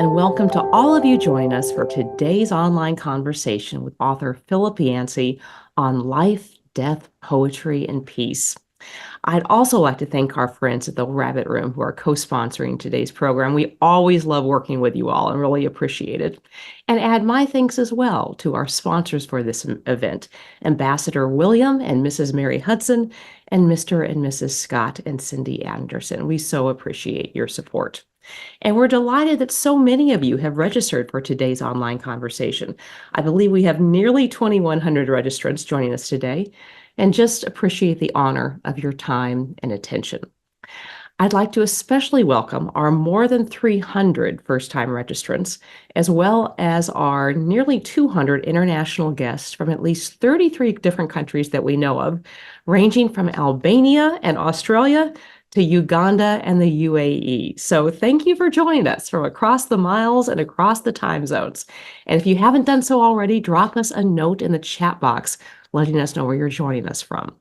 and welcome to all of you joining us for today's online conversation with author Philip Yancey on life, death, poetry, and peace. I'd also like to thank our friends at the Rabbit Room who are co-sponsoring today's program. We always love working with you all and really appreciate it. And add my thanks as well to our sponsors for this event, Ambassador William and Mrs. Mary Hudson, and Mr. and Mrs. Scott and Cindy Anderson. We so appreciate your support. And we're delighted that so many of you have registered for today's online conversation. I believe we have nearly 2,100 registrants joining us today, and just appreciate the honor of your time and attention. I'd like to especially welcome our more than 300 first-time registrants, as well as our nearly 200 international guests from at least 33 different countries that we know of, ranging from Albania and Australia to Uganda and the UAE. So thank you for joining us from across the miles and across the time zones. And if you haven't done so already, drop us a note in the chat box letting us know where you're joining us from.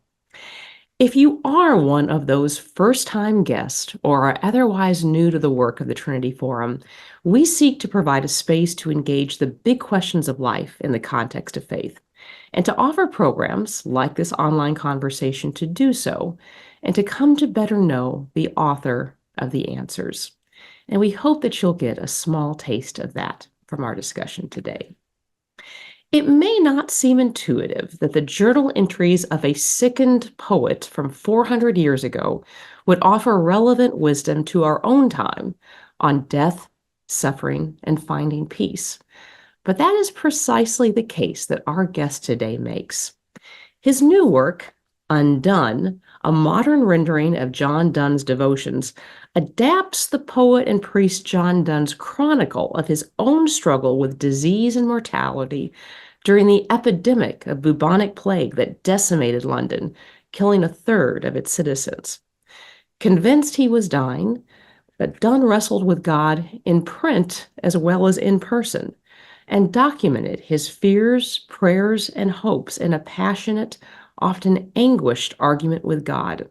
If you are one of those first-time guests or are otherwise new to the work of the Trinity Forum, we seek to provide a space to engage the big questions of life in the context of faith, and to offer programs like this online conversation to do so, and to come to better know the author of the answers. And we hope that you'll get a small taste of that from our discussion today. It may not seem intuitive that the journal entries of a sickened poet from 400 years ago would offer relevant wisdom to our own time on death, suffering, and finding peace. But that is precisely the case that our guest today makes. His new work, UNDONE, a modern rendering of John Donne's devotions, adapts the poet and priest John Donne's chronicle of his own struggle with disease and mortality during the epidemic of bubonic plague that decimated London, killing a third of its citizens. Convinced he was dying, but Donne wrestled with God in print as well as in person, and documented his fears, prayers, and hopes in a passionate, often anguished argument with God,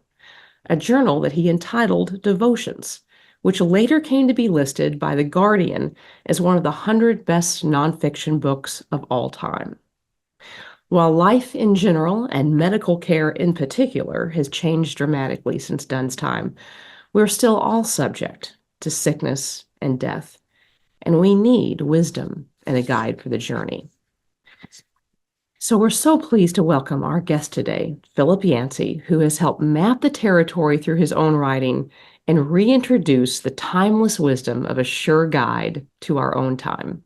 a journal that he entitled Devotions, which later came to be listed by The Guardian as one of the 100 best nonfiction books of all time. While life in general and medical care in particular has changed dramatically since Donne's time, we're still all subject to sickness and death, and we need wisdom and a guide for the journey. So we're so pleased to welcome our guest today, Philip Yancey, who has helped map the territory through his own writing and reintroduce the timeless wisdom of a sure guide to our own time.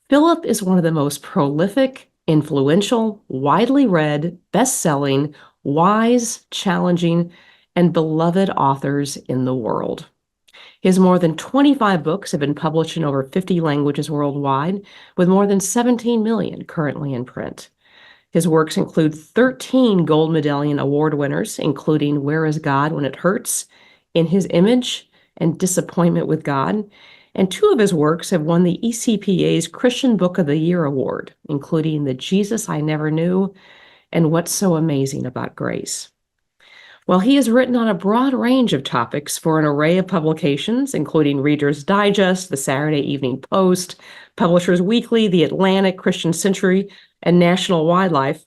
Philip is one of the most prolific, influential, widely read, best-selling, wise, challenging, and beloved authors in the world. His more than 25 books have been published in over 50 languages worldwide, with more than 17 million currently in print. His works include 13 Gold Medallion Award winners, including Where is God When It Hurts, In His Image, and Disappointment with God. And 2 of his works have won the ECPA's Christian Book of the Year Award, including The Jesus I Never Knew and What's So Amazing About Grace. While he has written on a broad range of topics for an array of publications, including Reader's Digest, the Saturday Evening Post, Publishers Weekly, The Atlantic, Christian Century, and National Wildlife,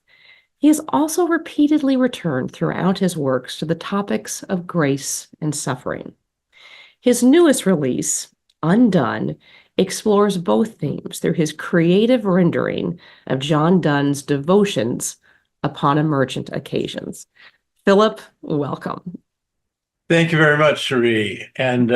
he has also repeatedly returned throughout his works to the topics of grace and suffering. His newest release, UNDONE, explores both themes through his creative rendering of John Donne's devotions upon emergent occasions. Philip, welcome. Thank you very much, Cherie. And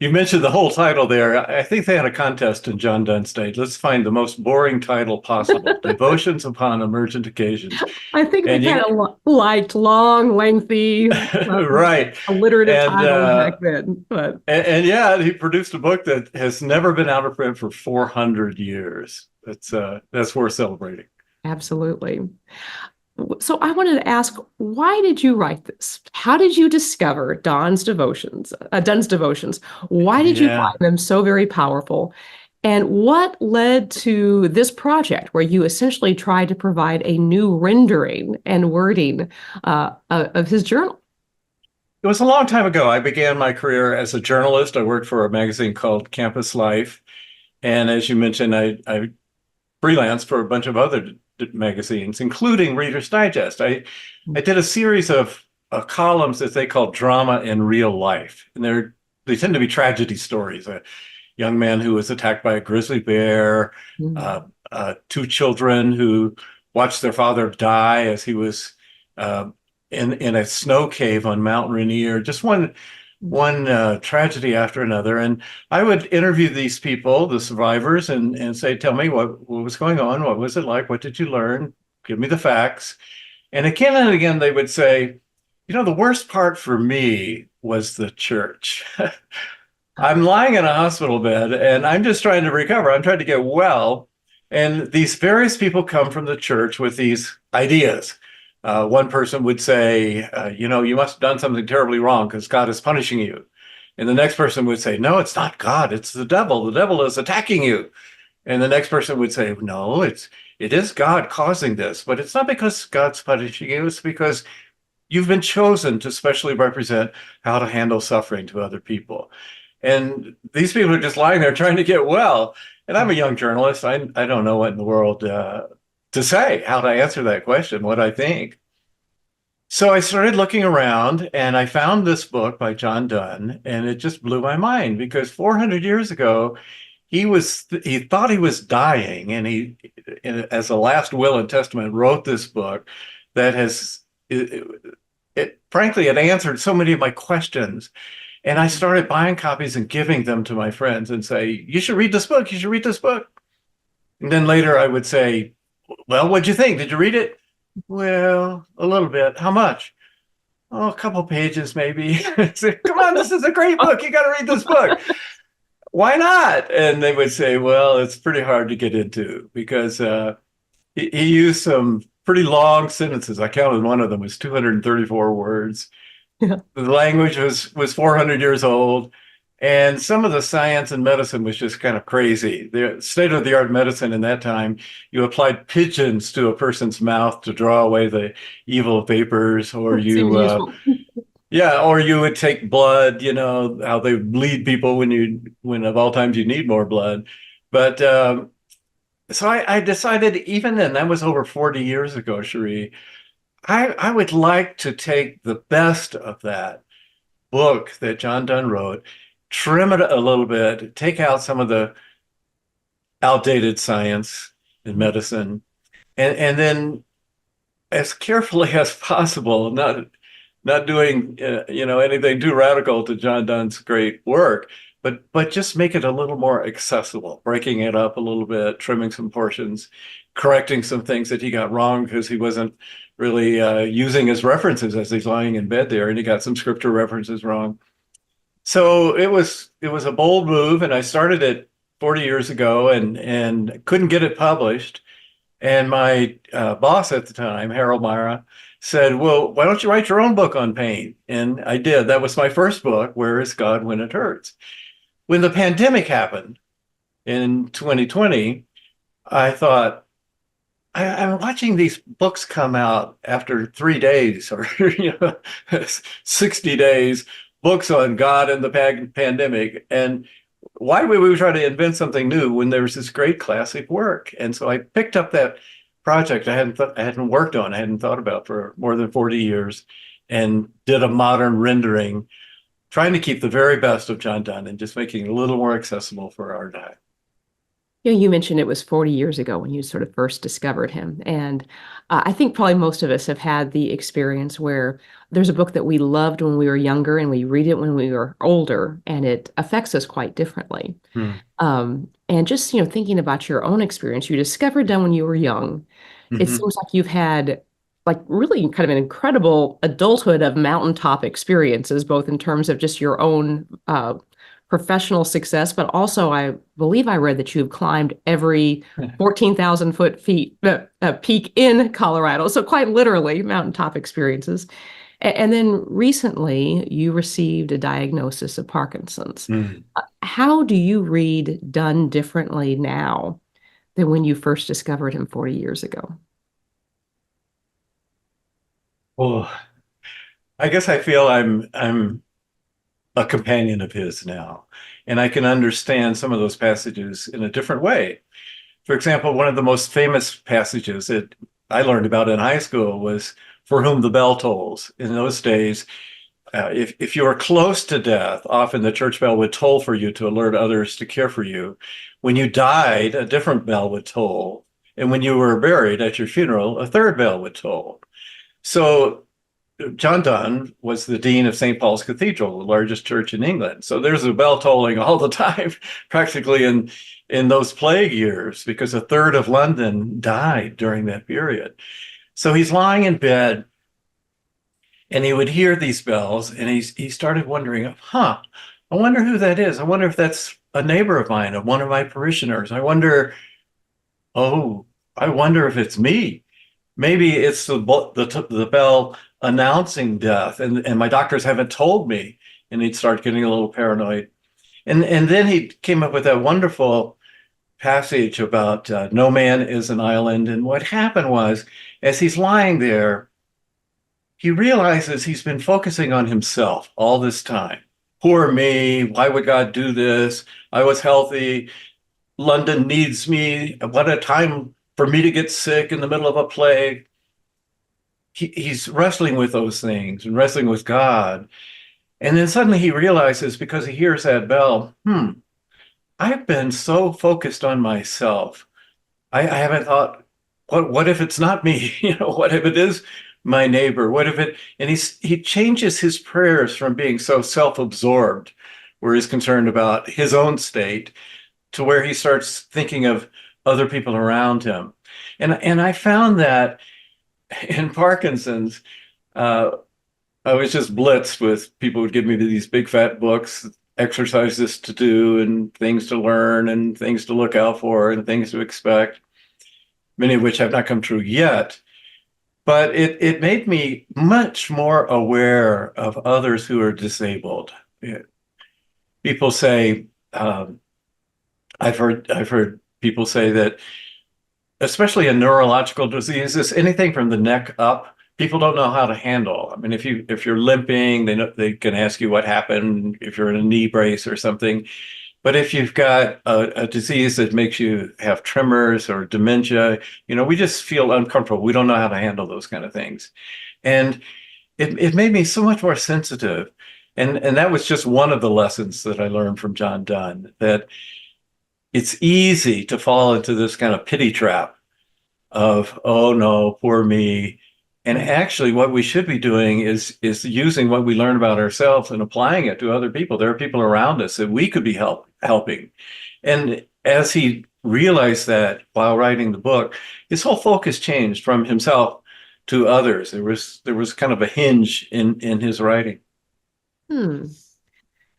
you mentioned the whole title there. I think they had a contest in John Donne State. Let's find the most boring title possible. Devotions upon Emergent Occasions. I think they kind of liked long, lengthy, right, alliterative titles back then. But and yeah, he produced a book that has never been out of print for 400 years. That's worth celebrating. Absolutely. So I wanted to ask, why did you write this? How did you discover Donne's devotions? Why did you find them so very powerful? And what led to this project where you essentially tried to provide a new rendering and wording of his journal? It was a long time ago. I began my career as a journalist. I worked for a magazine called Campus Life. And as you mentioned, I freelanced for a bunch of other magazines, including Reader's Digest. I did a series of columns that they call drama in real life. And they tend to be tragedy stories. A young man who was attacked by a grizzly bear, Mm. uh, two children who watched their father die as he was uh, in a snow cave on Mount Rainier. Just one tragedy after another. And I would interview these people, the survivors, and say, tell me what was going on? What was it like? What did you learn? Give me the facts. And again and again, they would say, the worst part for me was the church. I'm lying in a hospital bed and I'm just trying to recover. I'm trying to get well. And these various people come from the church with these ideas. One person would say, you must have done something terribly wrong because God is punishing you. And the next person would say, no, it's not God, it's the devil. The devil is attacking you. And the next person would say, no, it is God causing this, but it's not because God's punishing you, it's because you've been chosen to specially represent how to handle suffering to other people. And these people are just lying there trying to get well. And I'm a young journalist. I don't know what in the world to say, how to answer that question, what I think. So I started looking around and I found this book by John Donne, and it just blew my mind because 400 years ago, he thought he was dying, and as a last will and testament, wrote this book that frankly, it answered so many of my questions. And I started buying copies and giving them to my friends and say, you should read this book. You should read this book. And then later I would say, well, what'd you think? Did you read it? Well, a little bit. How much? Oh, a couple pages maybe. Say, come on, this is a great book. You got to read this book. Why not? And they would say, well, it's pretty hard to get into because he used some pretty long sentences. I counted one of them was 234 words. Yeah. The language was 400 years old, and some of the science and medicine was just kind of crazy. The state-of-the-art medicine in that time, you applied pigeons to a person's mouth to draw away the evil vapors, or Seems useful. or you would take blood, how they bleed people when of all times you need more blood. But so I decided, even then, that was over 40 years ago, Cherie, I would like to take the best of that book that John Donne wrote, trim it a little bit, take out some of the outdated science and medicine, and then as carefully as possible, not doing anything too radical to John Donne's great work, but just make it a little more accessible, breaking it up a little bit, trimming some portions, correcting some things that he got wrong because he wasn't really using his references as he's lying in bed there, and he got some scripture references wrong. So it was a bold move, and I started it 40 years ago, and couldn't get it published. And my boss at the time, Harold Myra, said, well, why don't you write your own book on pain? And I did. That was my first book, Where is God When It Hurts? When the pandemic happened in 2020, I thought, I'm watching these books come out after 3 days or 60 days, books on God and the pandemic. And why would we try to invent something new when there was this great classic work? And so I picked up that project I hadn't worked on, I hadn't thought about for more than 40 years, and did a modern rendering, trying to keep the very best of John Donne and just making it a little more accessible for our time. You mentioned it was 40 years ago when you sort of first discovered him. And I think probably most of us have had the experience where there's a book that we loved when we were younger and we read it when we were older, and it affects us quite differently. Hmm. And just, thinking about your own experience, you discovered them when you were young. It Mm-hmm. seems like you've had like really kind of an incredible adulthood of mountaintop experiences, both in terms of just your own professional success, but also I believe I read that you've climbed every 14,000 foot peak in Colorado. So quite literally mountaintop experiences. And then recently you received a diagnosis of Parkinson's. Mm. How do you read Donne differently now than when you first discovered him 40 years ago? Oh, I guess I feel I'm a companion of his now, and I can understand some of those passages in a different way. For example, one of the most famous passages that I learned about in high school was "For whom the bell tolls." In those days, if you were close to death, often the church bell would toll for you to alert others to care for you. When you died, a different bell would toll. And when you were buried at your funeral, a third bell would toll. So John Donne was the dean of St. Paul's Cathedral, the largest church in England. So there's a bell tolling all the time, practically in those plague years, because a third of London died during that period. So he's lying in bed and he would hear these bells and he started wondering, I wonder who that is. I wonder if that's a neighbor of mine, one of my parishioners. Oh, I wonder if it's me. Maybe it's the bell announcing death, and my doctors haven't told me. And he'd start getting a little paranoid. And then he came up with that wonderful passage about no man is an island. And what happened was, as he's lying there, he realizes he's been focusing on himself all this time. Poor me. Why would God do this? I was healthy. London needs me. What a time for me to get sick in the middle of a plague. He's wrestling with those things and wrestling with God. And then suddenly he realizes, because he hears that bell, I've been so focused on myself. I haven't thought, what if it's not me? What if it is my neighbor? What if it, and he changes his prayers from being so self-absorbed, where he's concerned about his own state, to where he starts thinking of other people around him. And I found that in Parkinson's, I was just blitzed with people would give me these big fat books, exercises to do and things to learn and things to look out for and things to expect, many of which have not come true yet. But it made me much more aware of others who are disabled. People say, I've heard people say that, especially in neurological diseases, anything from the neck up, people don't know how to handle. I mean, if you're limping, they can ask you what happened, if you're in a knee brace or something. But if you've got a disease that makes you have tremors or dementia, we just feel uncomfortable. We don't know how to handle those kind of things. And it made me so much more sensitive. And that was just one of the lessons that I learned from John Donne, that it's easy to fall into this kind of pity trap of, oh no, poor me. And actually what we should be doing is using what we learn about ourselves and applying it to other people. There are people around us that we could be helping. And as he realized that while writing the book, his whole focus changed from himself to others. There was kind of a hinge in his writing. Hmm.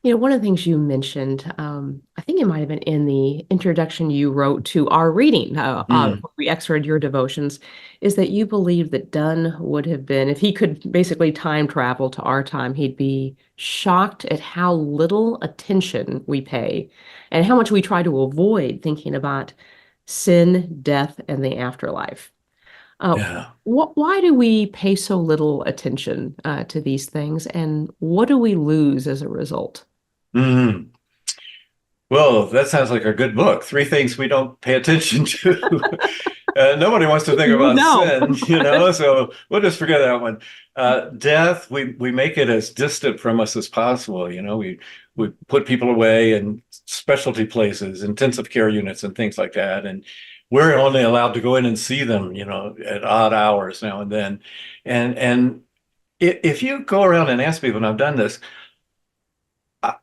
One of the things you mentioned, I think it might have been in the introduction you wrote to our reading, when we excerpted your devotions, is that you believe that Donne would have been, if he could basically time travel to our time, he'd be shocked at how little attention we pay and how much we try to avoid thinking about sin, death, and the afterlife. Yeah. Why do we pay so little attention to these things, and what do we lose as a result? Mm. Well, that sounds like a good book. Three things we don't pay attention to. Nobody wants to think about No. sin, so we'll just forget that one. Death, we make it as distant from us as possible. We put people away in specialty places, intensive care units and things like that. And we're only allowed to go in and see them, at odd hours now and then. And if you go around and ask people, and I've done this,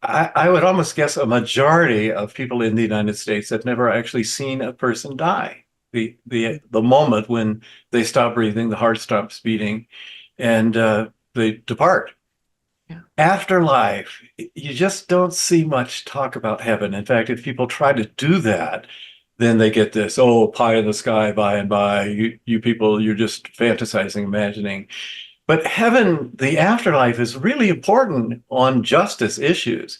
I would almost guess a majority of people in the United States have never actually seen a person die. The moment when they stop breathing, the heart stops beating, and they depart. Yeah. Afterlife, you just don't see much talk about heaven. In fact, if people try to do that, then they get this, oh, pie in the sky by and by. You people, you're just fantasizing, imagining. But heaven, the afterlife, is really important on justice issues.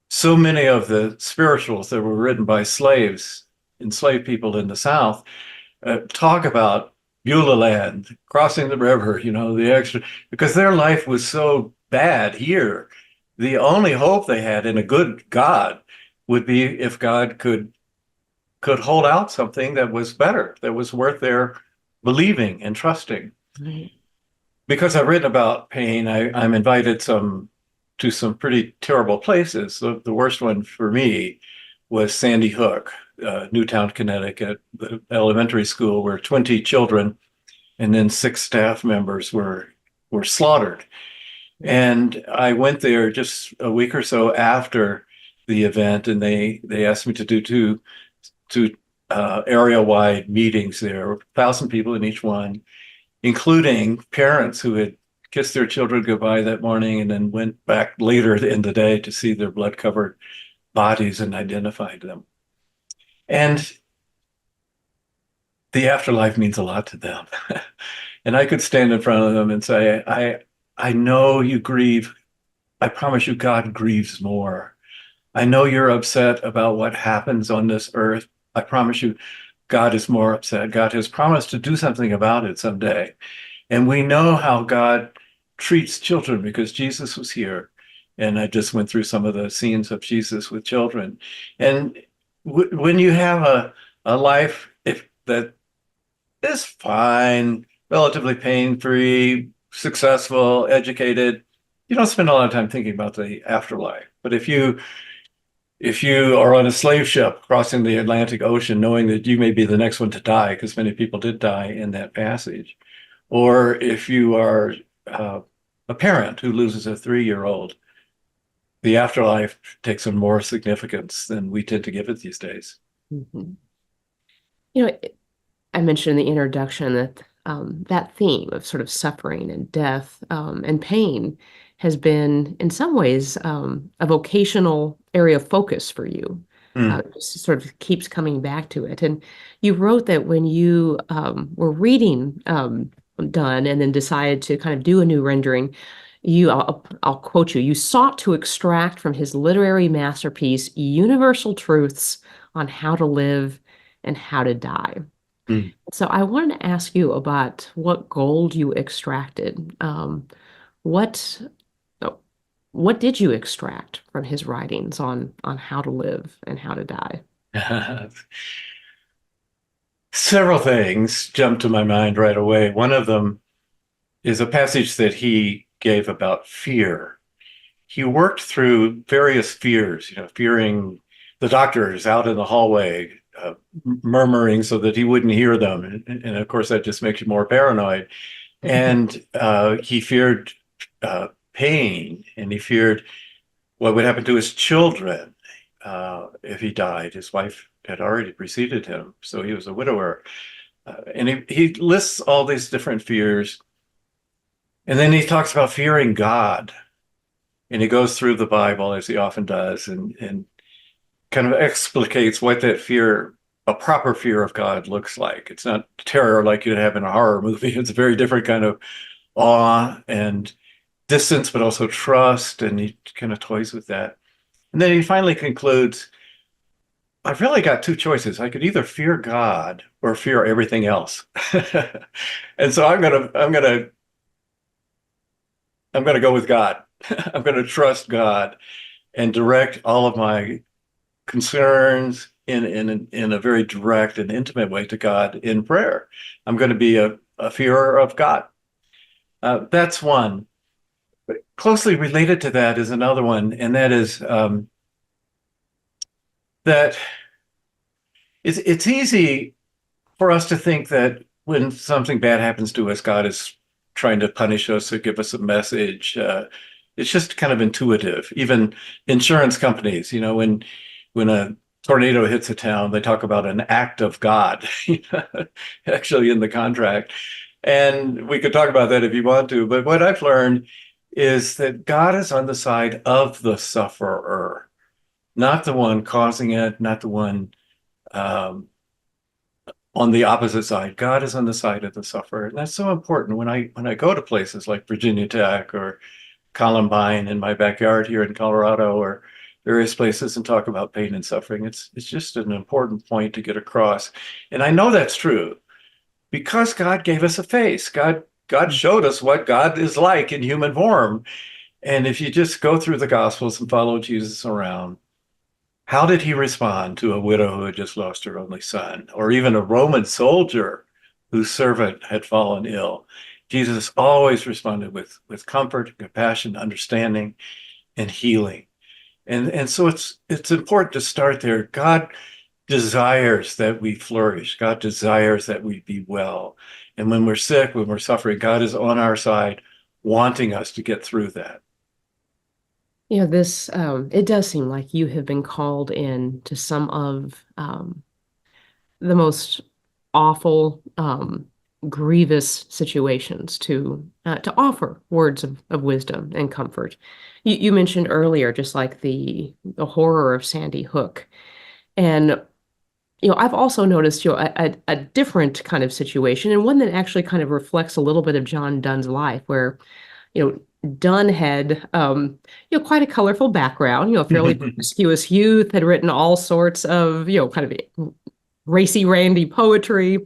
So many of the spirituals that were written by enslaved people in the South, talk about Beulah land, crossing the river, the extra, because their life was so bad here. The only hope they had in a good God would be if God could hold out something that was better, that was worth their believing and trusting. Right. Because I've written about pain, I'm invited to some pretty terrible places. The worst one for me was Sandy Hook, Newtown, Connecticut, the elementary school where 20 children and then 6 staff members were slaughtered. And I went there just a week or so after the event, and they asked me to do two area-wide meetings there, 1,000 people in each one, including parents who had kissed their children goodbye that morning and then went back later in the day to see their blood-covered bodies and identified them. And the afterlife means a lot to them. And I could stand in front of them and say, I know you grieve. I promise you, God grieves more. I know you're upset about what happens on this earth. I promise you, God is more upset. God has promised to do something about it someday. And we know how God treats children because Jesus was here. And I just went through some of the scenes of Jesus with children. And when you have a life that is fine, relatively pain-free, successful, educated, you don't spend a lot of time thinking about the afterlife. But if you are on a slave ship crossing the Atlantic Ocean, knowing that you may be the next one to die, because many people did die in that passage, or if you are a parent who loses a 3-year-old, the afterlife takes on more significance than we tend to give it these days. Mhm. You know, I mentioned in the introduction that that theme of sort of suffering and death and pain has been, in some ways, a vocational area of focus for you. Mm. It just sort of keeps coming back to it. And you wrote that when you were reading Donne and then decided to kind of do a new rendering, I'll quote you, you sought to extract from his literary masterpiece universal truths on how to live and how to die. Mm. So I wanted to ask you about what gold you extracted. What oh, what did you extract from his writings on how to live and how to die? Several things jump to my mind right away. One of them is a passage that he gave about fear. He worked through various fears, fearing the doctors out in the hallway, murmuring so that he wouldn't hear them. And of course, that just makes you more paranoid. And he feared pain, and he feared what would happen to his children if he died. His wife had already preceded him, so he was a widower. And he lists all these different fears. And then he talks about fearing God. And he goes through the Bible, as he often does, and kind of explicates what that fear, a proper fear of God, looks like. It's not terror like you'd have in a horror movie. It's a very different kind of awe and distance, but also trust. And he kind of toys with that. And then he finally concludes, I've really got two choices. I could either fear God or fear everything else. And so I'm gonna go with God. I'm gonna trust God and direct all of my concerns in a very direct and intimate way to God in prayer. I'm going to be a fearer of God. That's one. But closely related to that is another one, and that is that it's easy for us to think that when something bad happens to us, God is trying to punish us or give us a message. It's just kind of intuitive. Even insurance companies, when a tornado hits a town, they talk about an act of God, actually in the contract. And we could talk about that if you want to. But what I've learned is that God is on the side of the sufferer, not the one causing it, not the one on the opposite side. God is on the side of the sufferer. And that's so important when I go to places like Virginia Tech or Columbine in my backyard here in Colorado or various places and talk about pain and suffering. It's just an important point to get across. And I know that's true because God gave us a face. God showed us what God is like in human form. And if you just go through the Gospels and follow Jesus around, how did he respond to a widow who had just lost her only son, or even a Roman soldier whose servant had fallen ill? Jesus always responded with comfort, compassion, understanding, and healing. And so it's important to start there. God desires that we flourish. God desires that we be well. And when we're sick, when we're suffering, God is on our side, wanting us to get through that. This, it does seem like you have been called in to some of the most awful, grievous situations to offer words of wisdom and comfort. You mentioned earlier, just like the horror of Sandy Hook. And I've also noticed, a different kind of situation, and one that actually kind of reflects a little bit of John Donne's life, where, Donne had, quite a colorful background, fairly promiscuous youth, had written all sorts of, kind of racy randy poetry,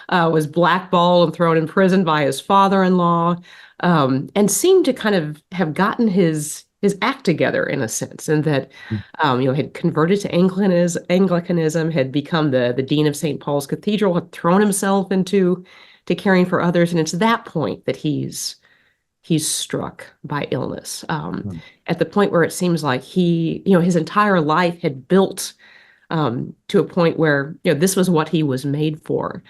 was blackballed and thrown in prison by his father-in-law, and seemed to kind of have gotten his act together in a sense, and that had converted to Anglicanism, had become the dean of St. Paul's Cathedral, had thrown himself into to caring for others, and it's that point that he's struck by illness. At the point where it seems like his entire life had built to a point where this was what he was made for.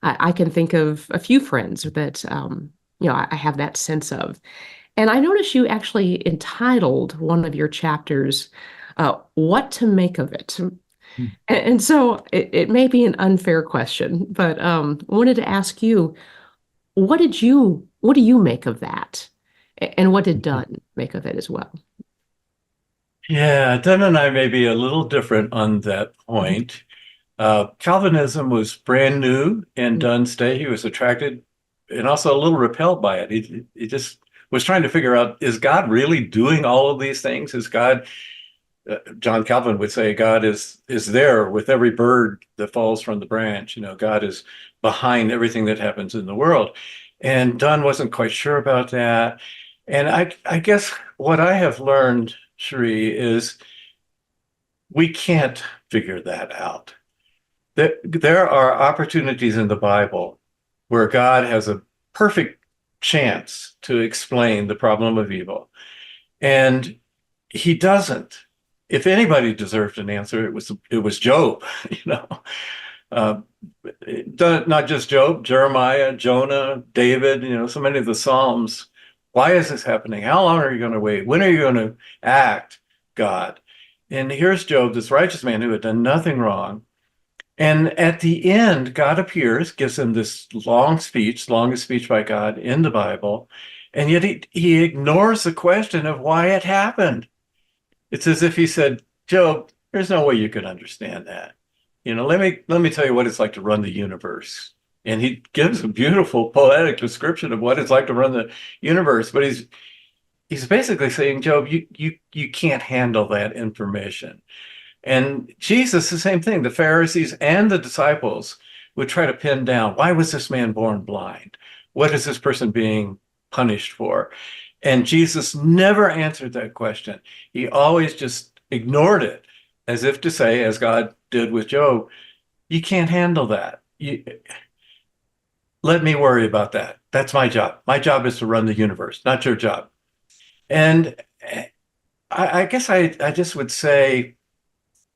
I can think of a few friends that I have that sense of. And I noticed you actually entitled one of your chapters, What to Make of It. And so it may be an unfair question, but wanted to ask you, what do you make of that? And what did Donne make of it as well? Yeah, Dunn and I may be a little different on that point. Calvinism was brand new in Dunn's day. He was attracted and also a little repelled by it. He just was trying to figure out, is God really doing all of these things? Is God, John Calvin would say, God is there with every bird that falls from the branch. God is behind everything that happens in the world. And Donne wasn't quite sure about that. And I guess what I have learned, Cherie, is we can't figure that out. There are opportunities in the Bible where God has a perfect chance to explain the problem of evil, and he doesn't. If anybody deserved an answer, it was Job. Uh, Not just Job, Jeremiah, Jonah, David. So many of the Psalms. Why is this happening? How long are you going to wait? When are you going to act, God? And here's Job, this righteous man who had done nothing wrong. And at the end, God appears, gives him this long speech, longest speech by God in the Bible. And yet he ignores the question of why it happened. It's as if he said, Job, there's no way you could understand that. Let me tell you what it's like to run the universe. And he gives a beautiful poetic description of what it's like to run the universe. But he's basically saying, Job, you can't handle that information. And Jesus, the same thing. The Pharisees and the disciples would try to pin down, why was this man born blind? What is this person being punished for? And Jesus never answered that question. He always just ignored it, as if to say, as God did with Job, you can't handle that. Let me worry about that. That's my job. My job is to run the universe, not your job. And I guess I just would say,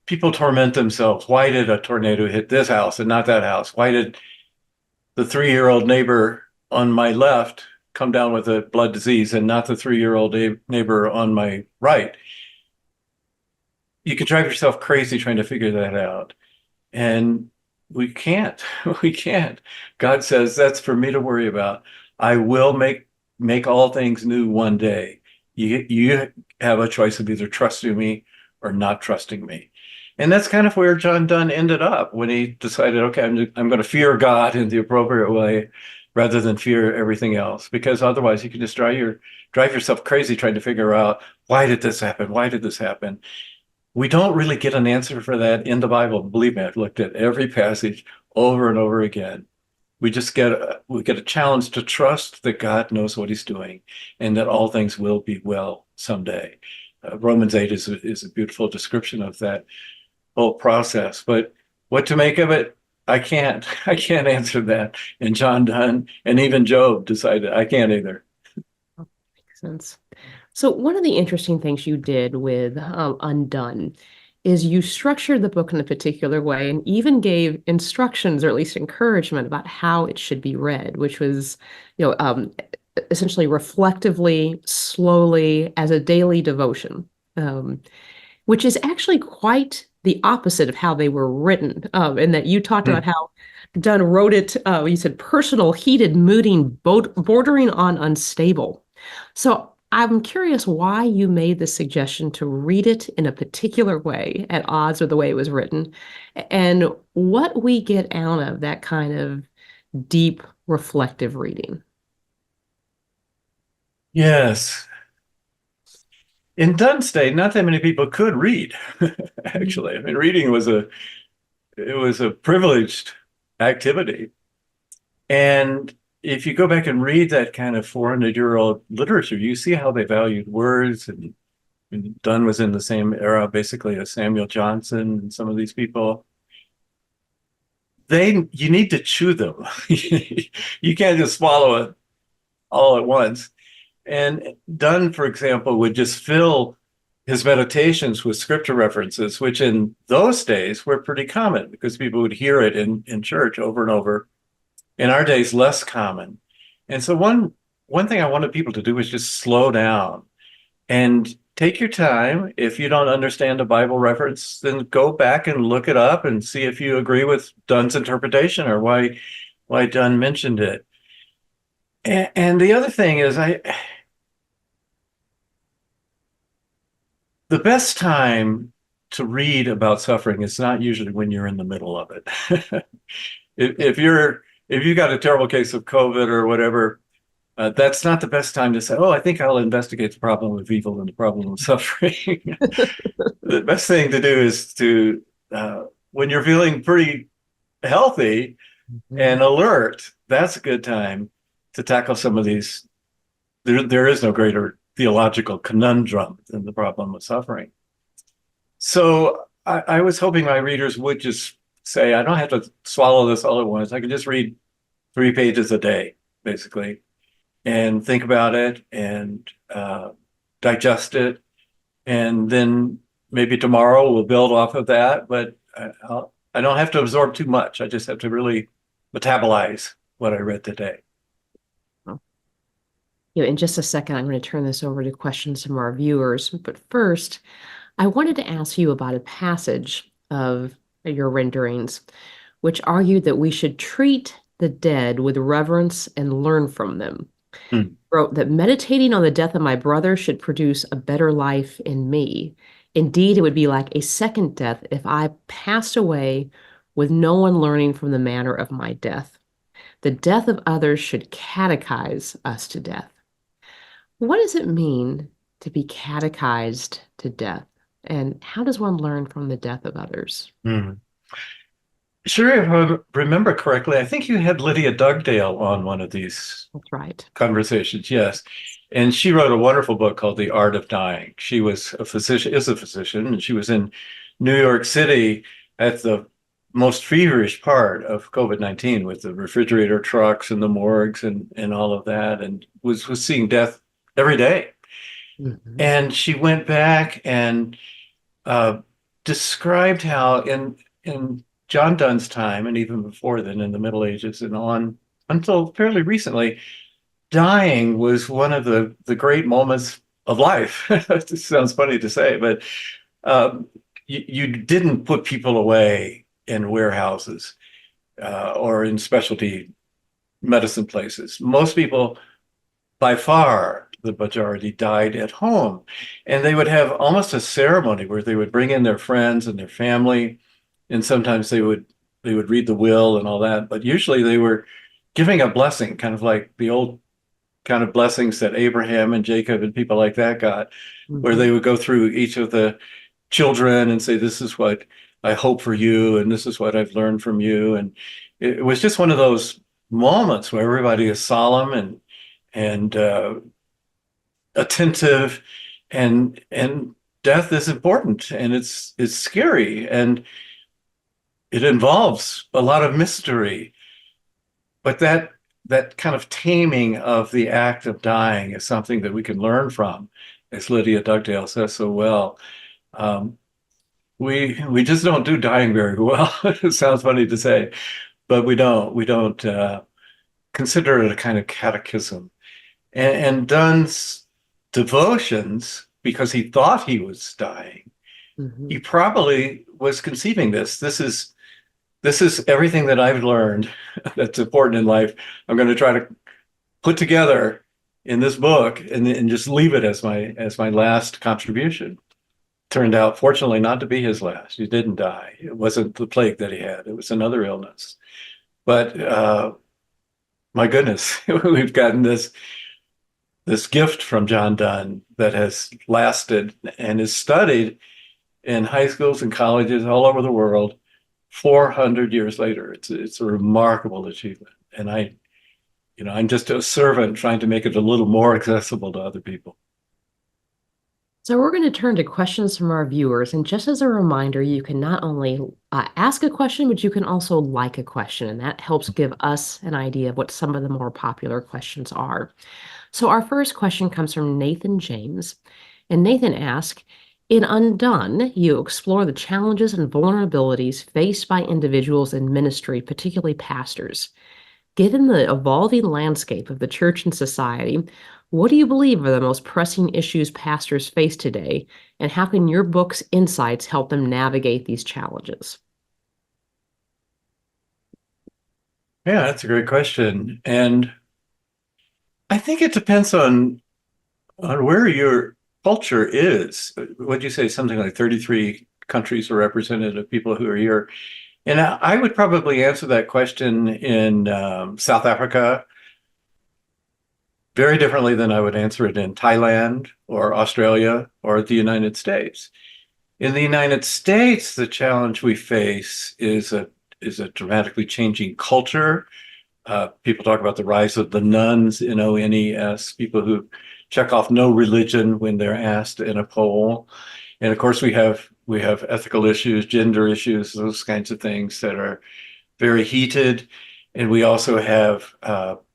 people torment themselves. Why did a tornado hit this house and not that house? Why did the 3-year-old neighbor on my left come down with a blood disease and not the 3-year-old neighbor on my right? You can drive yourself crazy trying to figure that out. And we can't. We can't. God says, that's for me to worry about. I will make all things new one day. You have a choice of either trusting me or not trusting me. And that's kind of where John Donne ended up when he decided, okay, I'm going to fear God in the appropriate way rather than fear everything else, because otherwise you can just drive yourself crazy trying to figure out, why did this happen? Why did this happen? We don't really get an answer for that in the Bible. Believe me, I've looked at every passage over and over again. we get a challenge to trust that God knows what he's doing and that all things will be well someday. Romans 8 is a beautiful description of that whole process. But what to make of it, I can't. I can't answer that. And John Donne and even Job decided I can't either. Makes sense. So one of the interesting things you did with Undone is you structured the book in a particular way and even gave instructions or at least encouragement about how it should be read, which was, essentially reflectively, slowly, as a daily devotion, which is actually quite the opposite of how they were written. And that you talked about how Donne wrote it, you said personal, heated, moody, bordering on unstable. So I'm curious why you made the suggestion to read it in a particular way at odds with the way it was written, and what we get out of that kind of deep, reflective reading. Yes. In Dunn's day, not that many people could read, actually. I mean, reading was a privileged activity. And if you go back and read that kind of 400-year-old literature, you see how they valued words. And Donne was in the same era, basically, as Samuel Johnson and some of these people. You need to chew them. You can't just swallow it all at once. And Donne, for example, would just fill his meditations with scripture references, which in those days were pretty common because people would hear it in church over and over. In our days, less common. And so one thing I wanted people to do was just slow down and take your time. If you don't understand a Bible reference, then go back and look it up and see if you agree with Donne's interpretation or why Donne mentioned it. And the other thing is the best time to read about suffering is not usually when you're in the middle of it. if you got a terrible case of COVID or whatever, that's not the best time to say, oh, I think I'll investigate the problem of evil and the problem of suffering. The best thing to do is when you're feeling pretty healthy and alert, that's a good time to tackle some of these. There is no greater theological conundrum than the problem of suffering. So I was hoping my readers would just say, I don't have to swallow this all at once. I can just read 3 pages a day, basically, and think about it and digest it. And then maybe tomorrow we'll build off of that. But I don't have to absorb too much. I just have to really metabolize what I read today. In just a second, I'm going to turn this over to questions from our viewers. But first, I wanted to ask you about a passage of your renderings, which argued that we should treat the dead with reverence and learn from them. Wrote that meditating on the death of my brother should produce a better life in me. Indeed, it would be like a second death if I passed away with no one learning from the manner of my death. The death of others should catechize us to death. What does it mean to be catechized to death? And how does one learn from the death of others? Sure, if I remember correctly, I think you had Lydia Dugdale on one of these That's right. conversations, yes. And she wrote a wonderful book called The Art of Dying. She was a physician, and she was in New York City at the most feverish part of COVID-19 with the refrigerator trucks and the morgues and all of that, and was seeing death every day. And she went back and described how in John Donne's time, and even before then in the Middle Ages and on until fairly recently, dying was one of the great moments of life. It sounds funny to say, but you didn't put people away in warehouses or in specialty medicine places. Most people, by far, the majority died at home. And they would have almost a ceremony where they would bring in their friends and their family. And sometimes they would read the will and all that. But usually they were giving a blessing, kind of like the old kind of blessings that Abraham and Jacob and people like that got, where they would go through each of the children and say, this is what I hope for you, and this is what I've learned from you. And it was just one of those moments where everybody is solemn and attentive, and death is important, and it's scary, and it involves a lot of mystery. But that kind of taming of the act of dying is something that we can learn from, as Lydia Dugdale says so well. Um, we just don't do dying very well. It sounds funny to say, but we don't consider it a kind of catechism. And Donne's devotions, because he thought he was dying, he Mhm. probably was conceiving this. This is everything that I've learned that's important in life. I'm going to try to put together in this book and just leave it as my last contribution. Turned out, fortunately, not to be his last. He didn't die. It wasn't the plague that he had. It was another illness. But my goodness, we've gotten this gift from John Donne that has lasted and is studied in high schools and colleges all over the world 400 years later. It's a remarkable achievement. And I'm just a servant trying to make it a little more accessible to other people. So we're going to turn to questions from our viewers. And just as a reminder, you can not only ask a question, but you can also like a question. And that helps give us an idea of what some of the more popular questions are. So our first question comes from Nathan James. And Nathan asks, in Undone, you explore the challenges and vulnerabilities faced by individuals in ministry, particularly pastors. Given the evolving landscape of the church and society, what do you believe are the most pressing issues pastors face today, and how can your book's insights help them navigate these challenges? Yeah, that's a great question. And I think it depends on where your culture is. What'd you say? Something like 33 countries are represented of people who are here. And I would probably answer that question in South Africa very differently than I would answer it in Thailand or Australia or the United States. In the United States, the challenge we face is a dramatically changing culture. People talk about the rise of the nones, Nones, people who check off no religion when they're asked in a poll. And of course, we have ethical issues, gender issues, those kinds of things that are very heated. And we also have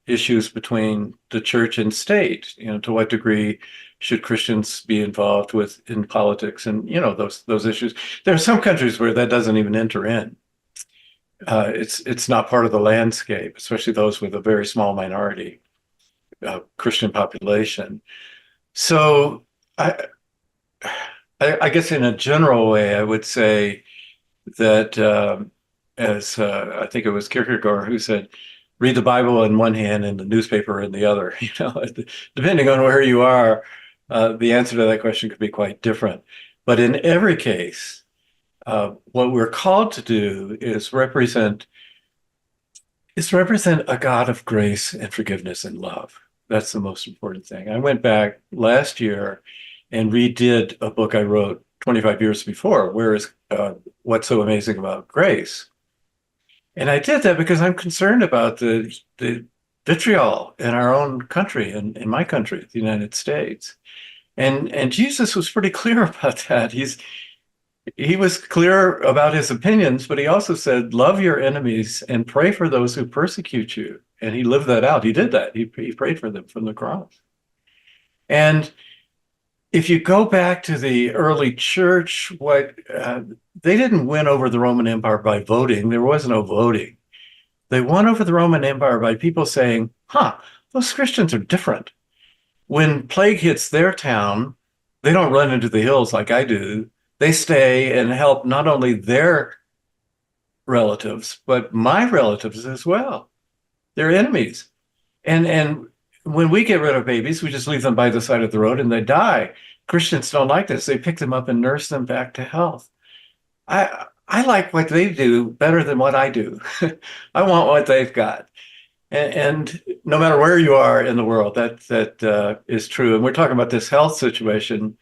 issues between the church and state. To what degree should Christians be involved in politics, and those issues. There are some countries where that doesn't even enter in. It's not part of the landscape, especially those with a very small minority Christian population. So I, I guess in a general way, I would say that as I think it was Kierkegaard who said, read the Bible in one hand and the newspaper in the other. Depending on where you are, the answer to that question could be quite different. But in every case, what we're called to do is represent a God of grace and forgiveness and love. That's the most important thing. I went back last year and redid a book I wrote 25 years before, What's So Amazing About Grace? And I did that because I'm concerned about the vitriol in our own country, in my country, the United States. And Jesus was pretty clear about that. He was clear about his opinions, but he also said, love your enemies and pray for those who persecute you. And he lived that out. He did that. He prayed for them from the cross. And if you go back to the early church, they didn't win over the Roman Empire by voting. There was no voting. They won over the Roman Empire by people saying, those Christians are different. When plague hits their town, they don't run into the hills like I do. They stay and help not only their relatives, but my relatives as well. They're enemies. And when we get rid of babies, we just leave them by the side of the road and they die. Christians don't like this. They pick them up and nurse them back to health. I like what they do better than what I do. I want what they've got. And no matter where you are in the world, that is true. And we're talking about this health situation.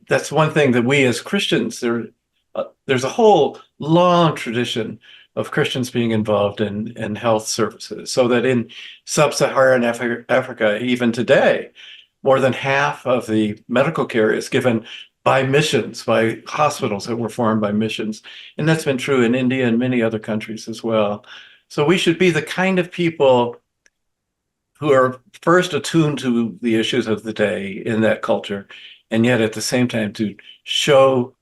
That's one thing that we as Christians, there's a whole long tradition of Christians being involved in health services. So that in sub-Saharan Africa, even today, more than half of the medical care is given by missions, by hospitals that were formed by missions. And that's been true in India and many other countries as well. So we should be the kind of people who are first attuned to the issues of the day in that culture, and yet at the same time to show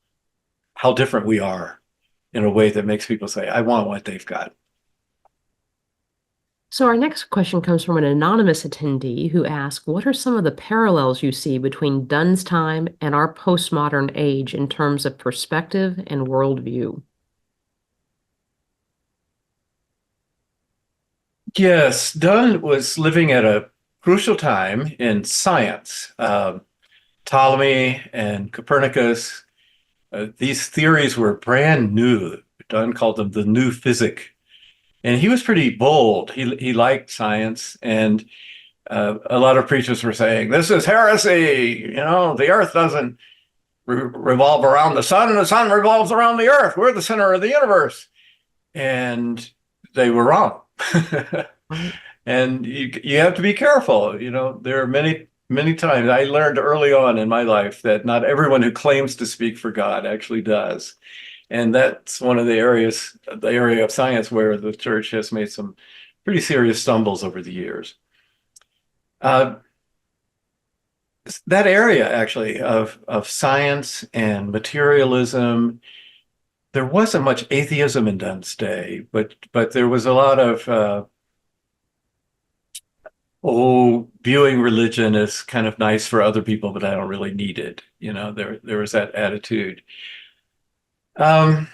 how different we are in a way that makes people say, I want what they've got. So, our next question comes from an anonymous attendee who asks, what are some of the parallels you see between Donne's time and our postmodern age in terms of perspective and worldview? Yes, Donne was living at a crucial time in science. Ptolemy and Copernicus, these theories were brand new. Donne called them the new physic. And he was pretty bold. He liked science, and a lot of preachers were saying, "This is heresy. You know, the Earth doesn't revolve around the sun revolves around the Earth. We're the center of the universe." And they were wrong. Right. And you have to be careful. You know, there are many times I learned early on in my life that not everyone who claims to speak for God actually does. And that's one of the area of science where the church has made some pretty serious stumbles over the years. Uh, that area actually of science and materialism, there wasn't much atheism in Donne's day, but there was a lot of viewing religion as kind of nice for other people, but I don't really need it. You know, there was that attitude. Um,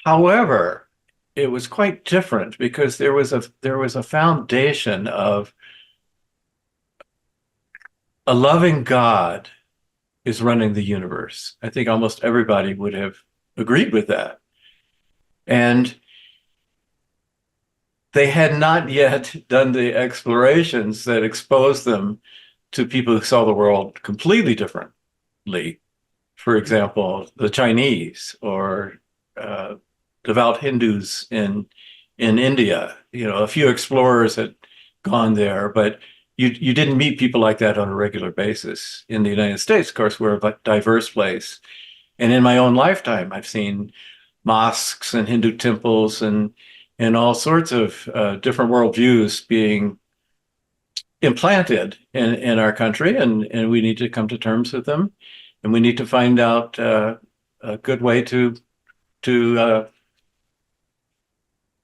However, it was quite different because there was a foundation of a loving God is running the universe. I think almost everybody would have agreed with that. And they had not yet done the explorations that exposed them to people who saw the world completely differently. For example, the Chinese or devout Hindus in India. You know, a few explorers had gone there, but you didn't meet people like that on a regular basis. In the United States, of course, we're a diverse place. And in my own lifetime, I've seen mosques and Hindu temples and all sorts of different worldviews being implanted in our country, and we need to come to terms with them, and we need to find out a good way to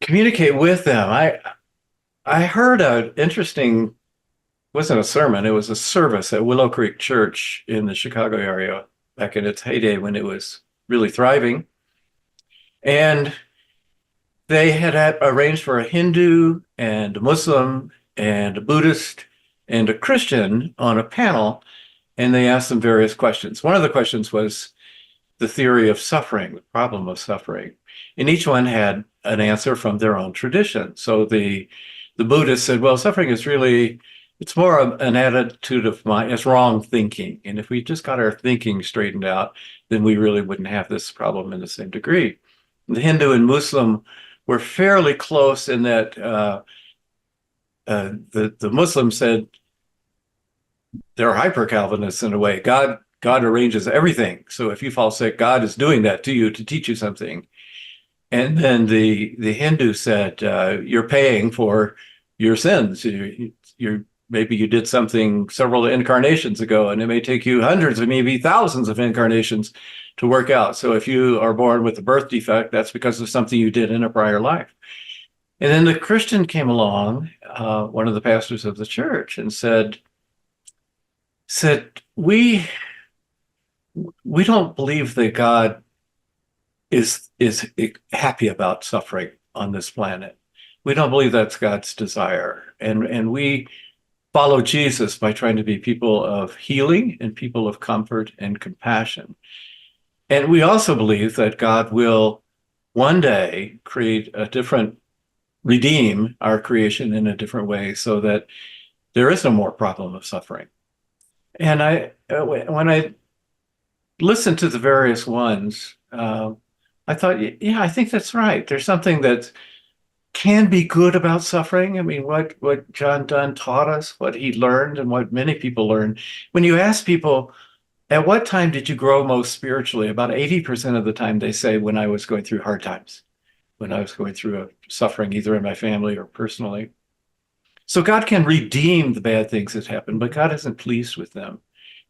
communicate with them. I heard an interesting, wasn't a sermon, it was a service at Willow Creek Church in the Chicago area back in its heyday when it was really thriving. And they had arranged for a Hindu and a Muslim and a Buddhist and a Christian on a panel, and they asked them various questions. One of the questions was the theory of suffering, the problem of suffering. And each one had an answer from their own tradition. So the Buddhist said, well, suffering is really, it's more of an attitude of mind, it's wrong thinking. And if we just got our thinking straightened out, then we really wouldn't have this problem in the same degree. The Hindu and Muslim were fairly close in that the Muslim said they're hyper Calvinists in a way. God arranges everything. So if you fall sick, God is doing that to you to teach you something. And then the Hindu said, you're paying for your sins. You're maybe you did something several incarnations ago, and it may take you hundreds or maybe thousands of incarnations to work out. So if you are born with a birth defect, that's because of something you did in a prior life. And then the Christian came along, one of the pastors of the church, and said, we don't believe that God is happy about suffering on this planet. We don't believe that's God's desire. And we follow Jesus by trying to be people of healing and people of comfort and compassion. And we also believe that God will one day redeem our creation in a different way so that there is no more problem of suffering. And when I listened to the various ones, I I thought, yeah, I think that's right. There's something that can be good about suffering. I mean, what John Donne taught us, what he learned, and what many people learn. When you ask people, at what time did you grow most spiritually? About 80% of the time they say, when I was going through hard times, when I was going through a suffering, either in my family or personally. So God can redeem the bad things that happen, but God isn't pleased with them.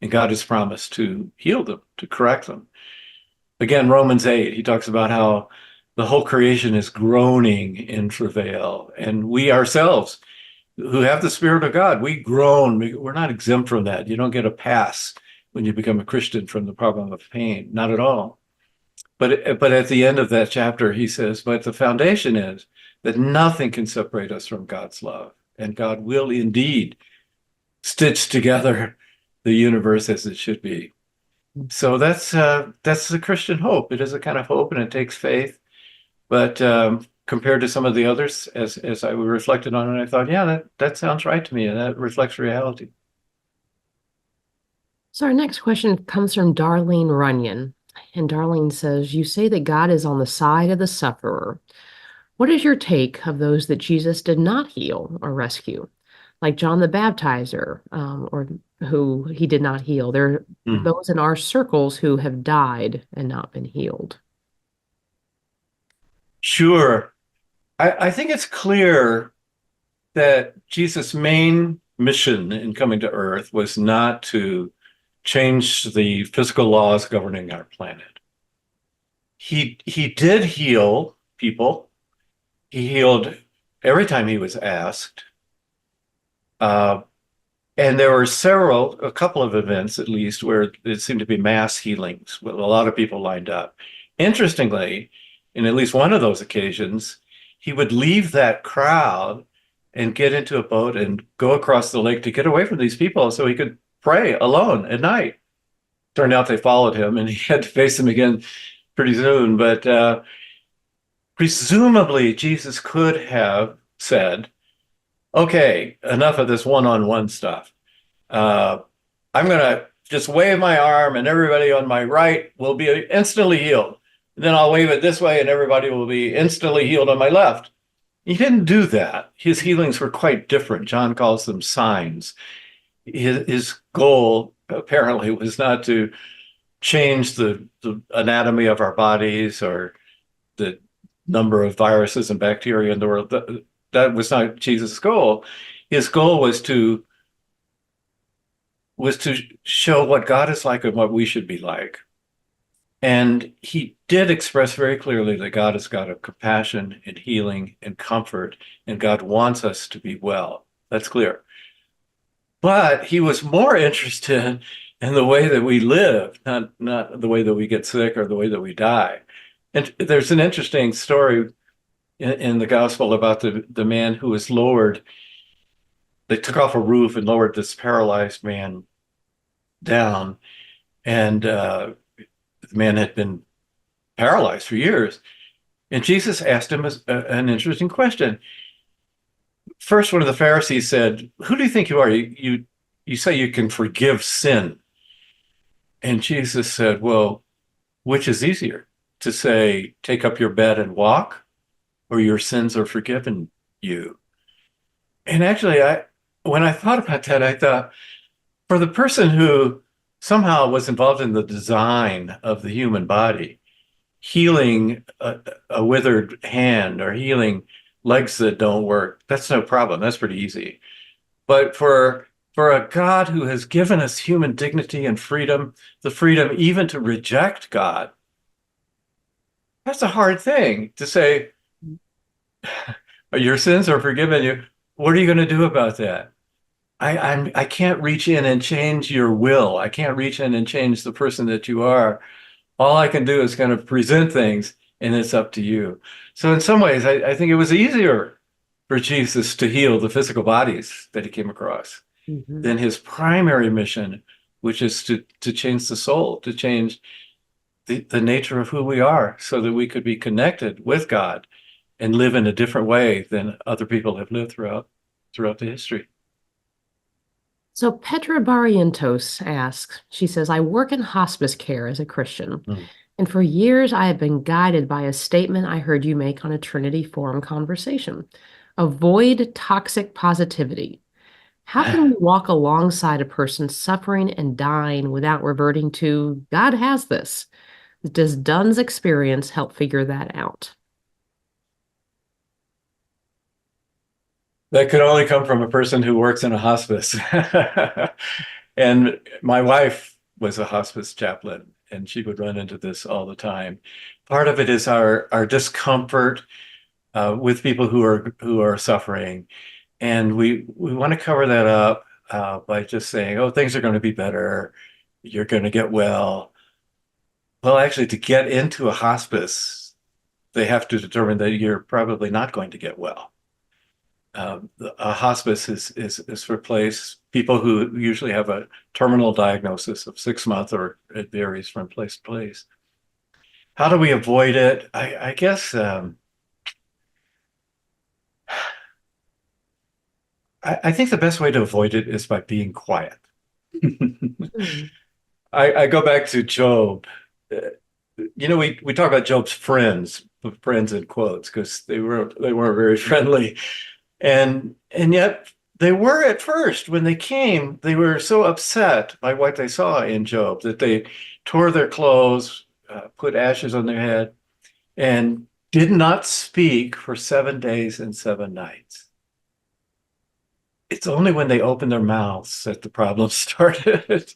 And God has promised to heal them, to correct them. Again, Romans 8, he talks about how the whole creation is groaning in travail. And we ourselves, who have the Spirit of God, we groan. We're not exempt from that. You don't get a pass when you become a Christian from the problem of pain. Not at all. But at the end of that chapter, he says, but the foundation is that nothing can separate us from God's love. And God will indeed stitch together the universe as it should be. So that's the Christian hope. It is a kind of hope, and it takes faith. But compared to some of the others, as I reflected on it, I thought, yeah, that sounds right to me, and that reflects reality. So our next question comes from Darlene Runyon. And Darlene says, you say that God is on the side of the sufferer. What is your take of those that Jesus did not heal or rescue, like John the Baptizer, or who he did not heal? There are those in our circles who have died and not been healed. Sure. I think it's clear that Jesus' main mission in coming to Earth was not to change the physical laws governing our planet. He did heal people. He healed every time he was asked. And there were a couple of events at least, where it seemed to be mass healings with a lot of people lined up. Interestingly, in at least one of those occasions, he would leave that crowd and get into a boat and go across the lake to get away from these people so he could pray alone at night. Turned out they followed him and he had to face them again pretty soon. But presumably, Jesus could have said, okay, enough of this one-on-one stuff. I'm going to just wave my arm and everybody on my right will be instantly healed. And then I'll wave it this way and everybody will be instantly healed on my left. He didn't do that. His healings were quite different. John calls them signs. His goal apparently was not to change the anatomy of our bodies or the number of viruses and bacteria in the world. That was not Jesus' goal. His goal was to show what God is like and what we should be like. And he did express very clearly that God is God of compassion and healing and comfort, and God wants us to be well. That's clear. But he was more interested in the way that we live, not the way that we get sick or the way that we die. And there's an interesting story in the gospel about the man who was lowered. They took off a roof and lowered this paralyzed man down. And the man had been paralyzed for years. And Jesus asked him an interesting question. First, one of the Pharisees said, who do you think you are? You say you can forgive sin. And Jesus said, well, which is easier? To say, take up your bed and walk, or your sins are forgiven you? And actually, when I thought about that, I thought, for the person who somehow was involved in the design of the human body, healing a withered hand or healing legs that don't work, that's no problem. That's pretty easy. But for a God who has given us human dignity and freedom, the freedom even to reject God, that's a hard thing to say, your sins are forgiven you. What are you going to do about that? I can't reach in and change your will. I can't reach in and change the person that you are. All I can do is kind of present things, and it's up to you. So in some ways, I think it was easier for Jesus to heal the physical bodies that he came across than his primary mission, which is to change the soul, to change the nature of who we are so that we could be connected with God and live in a different way than other people have lived throughout the history. So Petra Barrientos asks, she says, I work in hospice care as a Christian, And for years, I have been guided by a statement I heard you make on a Trinity Forum conversation. Avoid toxic positivity. How can we walk alongside a person suffering and dying without reverting to God has this? Does Donne's experience help figure that out? That could only come from a person who works in a hospice. And my wife was a hospice chaplain, and she would run into this all the time. Part of it is our discomfort with people who are suffering, and we want to cover that up by just saying, "Oh, things are going to be better. You're going to get well." Well, actually, to get into a hospice, they have to determine that you're probably not going to get well. A hospice is for people who usually have a terminal diagnosis of 6 months, or it varies from place to place. How do we avoid it? I guess I think the best way to avoid it is by being quiet. Hmm. I go back to Job. We talk about Job's friends in quotes, because they weren't very friendly. And yet they were at first. When they came, they were so upset by what they saw in Job that they tore their clothes, put ashes on their head, and did not speak for 7 days and 7 nights. It's only when they opened their mouths that the problem started.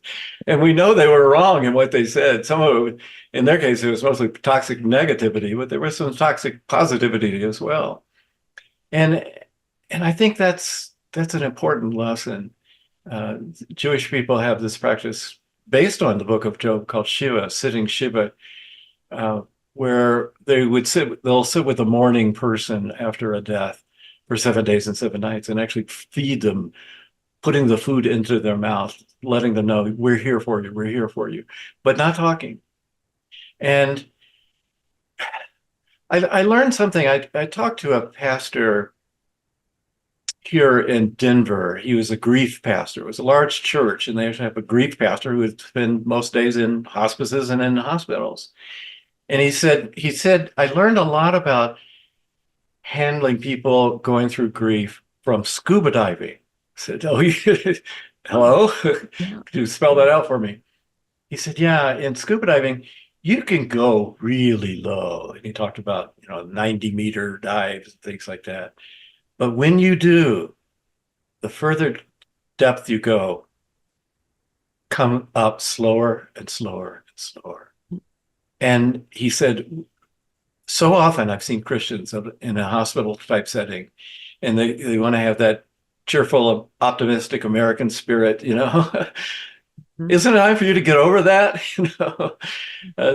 And we know they were wrong in what they said. Some of it, in their case, it was mostly toxic negativity, but there was some toxic positivity as well. And and I think that's an important lesson. Uh, Jewish people have this practice based on the book of Job called Shiva, sitting Shiva, uh, where they'll sit with a mourning person after a death for 7 days and 7 nights and actually feed them, putting the food into their mouth, letting them know, we're here for you, but not talking. And I learned something. I talked to a pastor here in Denver. He was a grief pastor. It was a large church, and they actually have a grief pastor who would spend most days in hospices and in hospitals. And he said, I learned a lot about handling people going through grief from scuba diving. I said, oh, hello? Could Yeah. you spell that out for me? He said, yeah, in scuba diving, you can go really low. And he talked about, 90-meter dives and things like that. But when you do, the further depth you go, come up slower and slower and slower. And he said, so often I've seen Christians in a hospital type setting, and they want to have that cheerful, optimistic American spirit, Mhm. Isn't it time for you to get over that?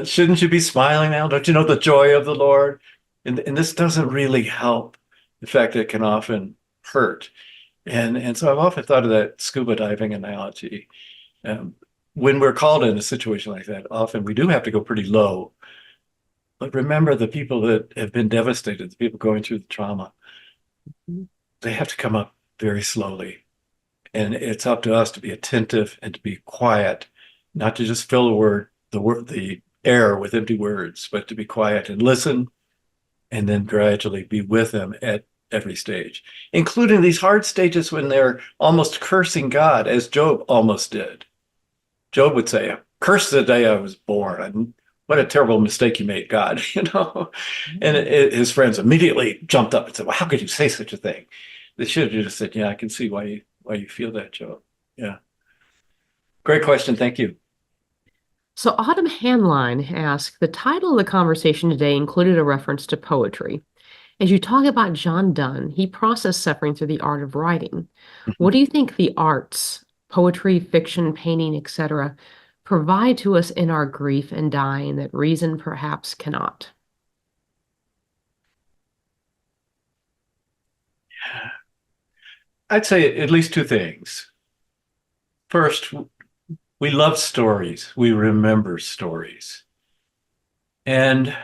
Shouldn't you be smiling now? Don't you know the joy of the Lord? And this doesn't really help. In fact, it can often hurt. And so I've often thought of that scuba diving analogy. Um, when we're called in a situation like that, often we do have to go pretty low. But remember, the people that have been devastated, the people going through the trauma, they have to come up very slowly. And it's up to us to be attentive and to be quiet, not to just fill the air with empty words, but to be quiet and listen, and then gradually be with them at every stage, including these hard stages when they're almost cursing God, as Job almost did. Job would say, "Curse the day I was born. What a terrible mistake you made, God." And his friends immediately jumped up and said, "Well, how could you say such a thing?" They should have just said, "Yeah, I can see why you feel that, Job." Yeah, great question. Thank you. So Autumn Hanline asked, the title of the conversation today included a reference to poetry. As you talk about John Donne, he processed suffering through the art of writing. What do you think the arts, poetry, fiction, painting, etc., provide to us in our grief and dying that reason perhaps cannot? I'd say at least two things. First, we love stories. We remember stories. And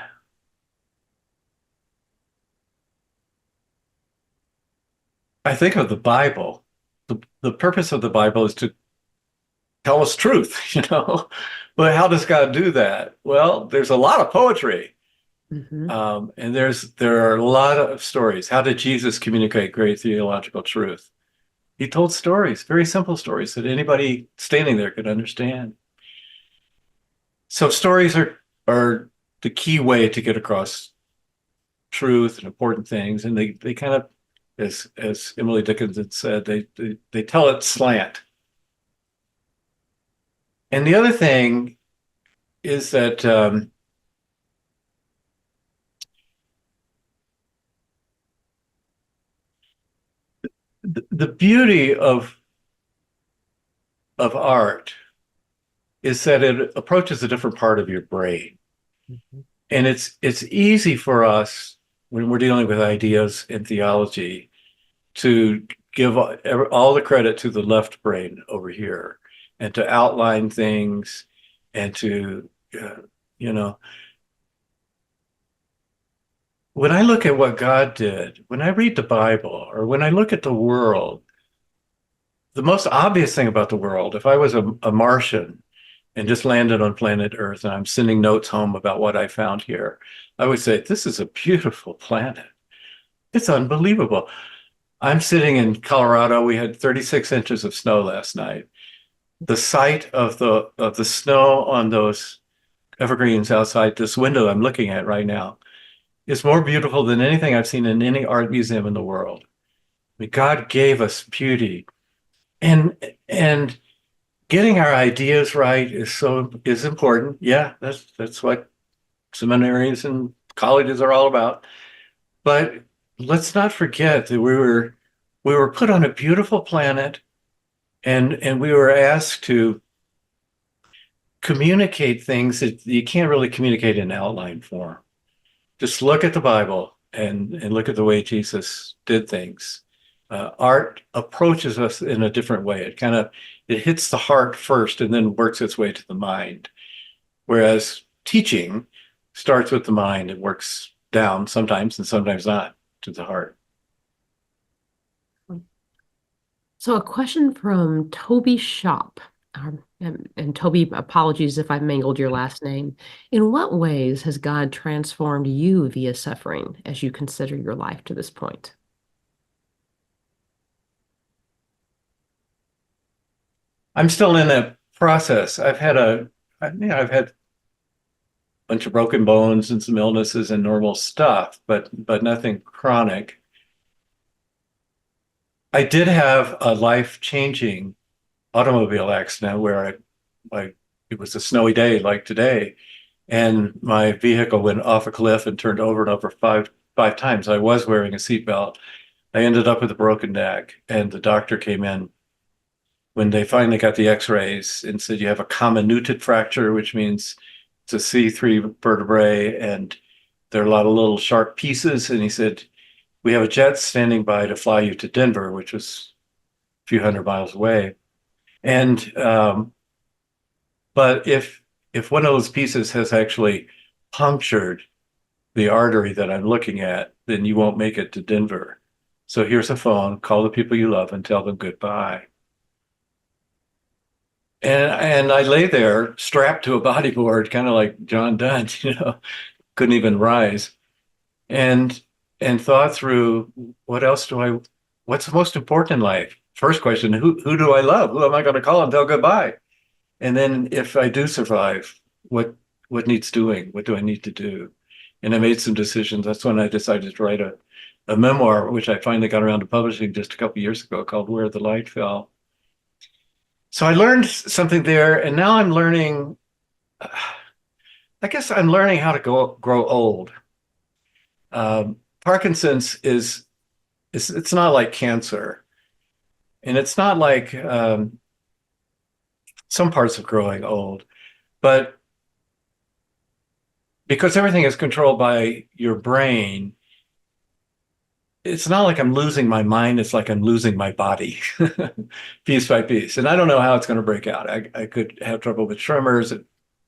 I think of the Bible. The purpose of the Bible is to tell us truth, But how does God do that? Well, there's a lot of poetry. Hmm. And there are a lot of stories. How did Jesus communicate great theological truth? He told stories, very simple stories that anybody standing there could understand. So stories are the key way to get across truth and important things. And they kind of, as Emily Dickinson said, they tell it slant. And the other thing is that the beauty of art is that it approaches a different part of your brain. Hmm. And it's easy for us when we're dealing with ideas in theology to give all the credit to the left brain over here and to outline things and to, you know, when I look at what God did, when I read the Bible or when I look at the world, the most obvious thing about the world, if I was a Martian and just landed on planet Earth and I'm sending notes home about what I found here, I would say, this is a beautiful planet. It's unbelievable. I'm sitting in Colorado. We had 36 inches of snow last night. The sight of the snow on those evergreens outside this window I'm looking at right now is more beautiful than anything I've seen in any art museum in the world. I mean, God gave us beauty, and and getting our ideas right is important. Yeah, that's what seminaries and colleges are all about. But let's not forget that we were put on a beautiful planet, and we were asked to communicate things that you can't really communicate in outline form. Just look at the Bible and look at the way Jesus did things. Art approaches us in a different way. It hits the heart first and then works its way to the mind. Whereas teaching starts with the mind and works down sometimes and sometimes not to the heart. So, a question from Toby Shop. And Toby, apologies if I mangled your last name. In what ways has God transformed you via suffering as you consider your life to this point? I'm still in that process. I've had a bunch of broken bones and some illnesses and normal stuff, but nothing chronic. I did have a life-changing automobile accident where it was a snowy day like today, and my vehicle went off a cliff and turned over and over five times. I was wearing a seatbelt. I ended up with a broken neck, and the doctor came in when they finally got the x-rays and said, you have a comminuted fracture, which means it's a C3 vertebrae, and there are a lot of little sharp pieces. And he said, we have a jet standing by to fly you to Denver, which was a few hundred miles away. And but if one of those pieces has actually punctured the artery that I'm looking at, then you won't make it to Denver. So here's a phone, call the people you love and tell them goodbye. And I lay there strapped to a bodyboard, kind of like John Donne, couldn't even rise. And and thought through what's most important in life? First question, who do I love? Who am I going to call and tell goodbye? And then if I do survive, what needs doing? What do I need to do? And I made some decisions. That's when I decided to write a memoir, which I finally got around to publishing just a couple of years ago, called Where the Light Fell. So I learned something there, and now I'm learning, I guess I'm learning how to grow old. Parkinson's it's not like cancer, and it's not like some parts of growing old, but because everything is controlled by your brain, it's not like I'm losing my mind. It's like I'm losing my body piece by piece. And I don't know how it's going to break out. I could have trouble with tremors.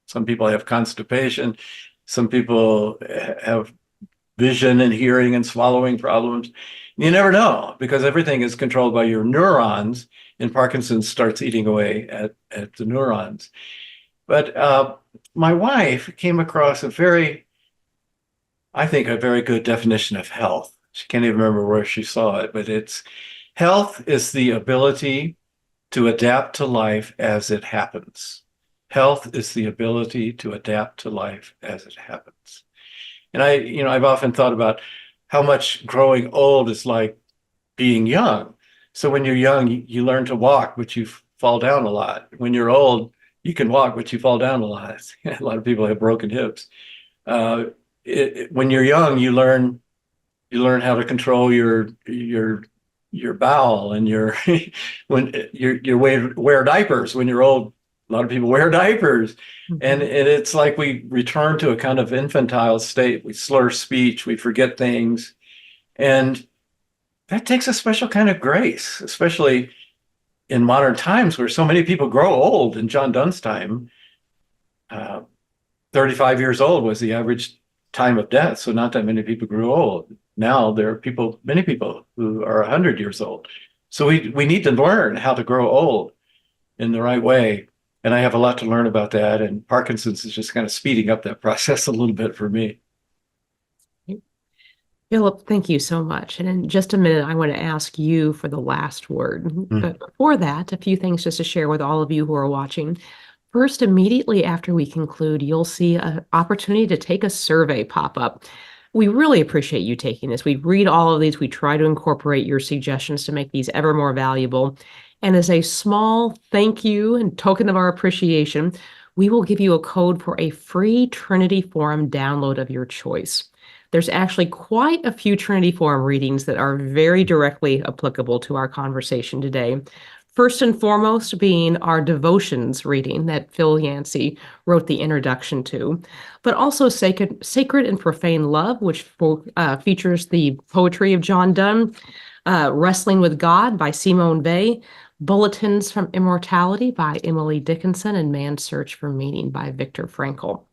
Some people have constipation. Some people have vision and hearing and swallowing problems. You never know because everything is controlled by your neurons, and Parkinson's starts eating away at the neurons. But my wife came across I think, a very good definition of health. She can't even remember where she saw it, but it's health is the ability to adapt to life as it happens. Health is the ability to adapt to life as it happens. And I've often thought about how much growing old is like being young. So when you're young, you learn to walk, but you fall down a lot. When you're old, you can walk, but you fall down a lot. A lot of people have broken hips. Uh, when you're young, you learn how to control your bowel and your when you wear diapers. When you're old, a lot of people wear diapers, and it's like we return to a kind of infantile state. We slur speech, we forget things, and that takes a special kind of grace, especially in modern times where so many people grow old. In John Donne's time, uh, 35 years old was the average time of death, so not that many people grew old. Now there are many people who are 100 years old. So we need to learn how to grow old in the right way. And I have a lot to learn about that. And Parkinson's is just kind of speeding up that process a little bit for me. Philip, thank you so much. And in just a minute, I want to ask you for the last word. But before that, a few things just to share with all of you who are watching. First, immediately after we conclude, you'll see an opportunity to take a survey pop up. We really appreciate you taking this. We read all of these. We try to incorporate your suggestions to make these ever more valuable. And as a small thank you and token of our appreciation, we will give you a code for a free Trinity Forum download of your choice. There's actually quite a few Trinity Forum readings that are very directly applicable to our conversation today. First and foremost being our devotions reading that Phil Yancey wrote the introduction to, but also Sacred and Profane Love, which features the poetry of John Donne, Wrestling with God by Simone Weil, Bulletins from Immortality by Emily Dickinson, and Man's Search for Meaning by Viktor Frankl.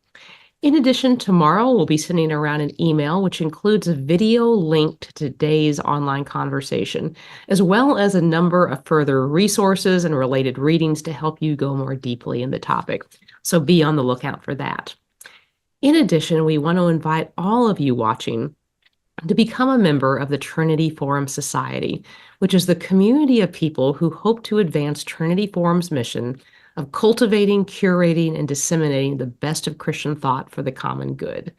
In addition, tomorrow we'll be sending around an email which includes a video link to today's online conversation, as well as a number of further resources and related readings to help you go more deeply in the topic. So be on the lookout for that. In addition, we want to invite all of you watching to become a member of the Trinity Forum Society, which is the community of people who hope to advance Trinity Forum's mission of cultivating, curating, and disseminating the best of Christian thought for the common good.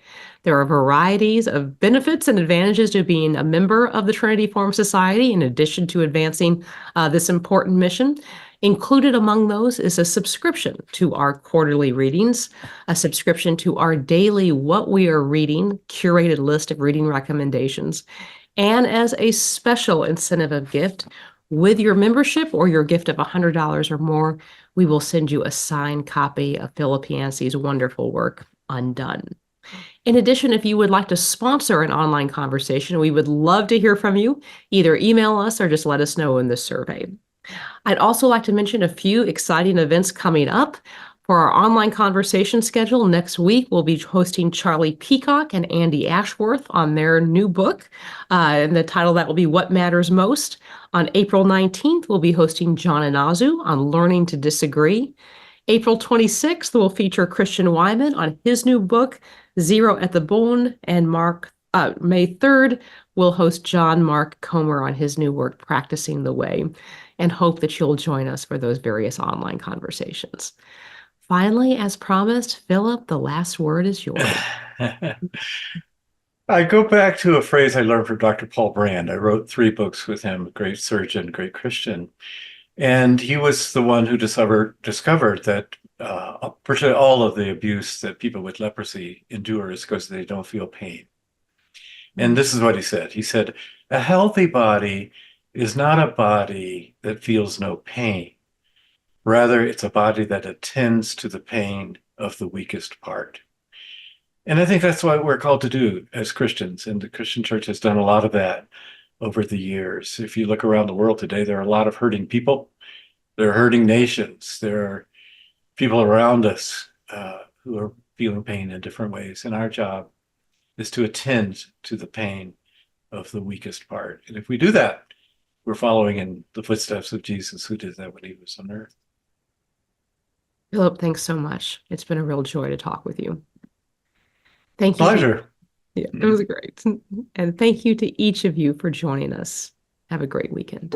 There are varieties of benefits and advantages to being a member of the Trinity Forum Society, in addition to advancing this important mission. Included among those is a subscription to our quarterly readings, a subscription to our daily What We Are Reading curated list of reading recommendations, and as a special incentive of gift, with your membership or your gift of $100 or more, we will send you a signed copy of Philip Yancey's wonderful work, Undone. In addition, if you would like to sponsor an online conversation, we would love to hear from you. Either email us or just let us know in the survey. I'd also like to mention a few exciting events coming up. For our online conversation schedule, next week we'll be hosting Charlie Peacock and Andy Ashworth on their new book. And the title of that will be What Matters Most. On April 19th, we'll be hosting John Inazu on Learning to Disagree. April 26th will feature Christian Wyman on his new book, Zero at the Bone. And May 3rd, we'll host John Mark Comer on his new work, Practicing the Way, and hope that you'll join us for those various online conversations. Finally, as promised, Philip, the last word is yours. I go back to a phrase I learned from Dr. Paul Brand. I wrote 3 books with him, a great surgeon, great Christian. And he was the one who discovered that virtually all of the abuse that people with leprosy endure is because they don't feel pain. And this is what he said. He said, a healthy body is not a body that feels no pain. Rather, it's a body that attends to the pain of the weakest part. And I think that's what we're called to do as Christians. And the Christian church has done a lot of that over the years. If you look around the world today, there are a lot of hurting people. There are hurting nations. There are people around us who are feeling pain in different ways. And our job is to attend to the pain of the weakest part. And if we do that, we're following in the footsteps of Jesus, who did that when he was on earth. Philip, thanks so much. It's been a real joy to talk with you. Thank you. Pleasure. Yeah, it was great. And thank you to each of you for joining us. Have a great weekend.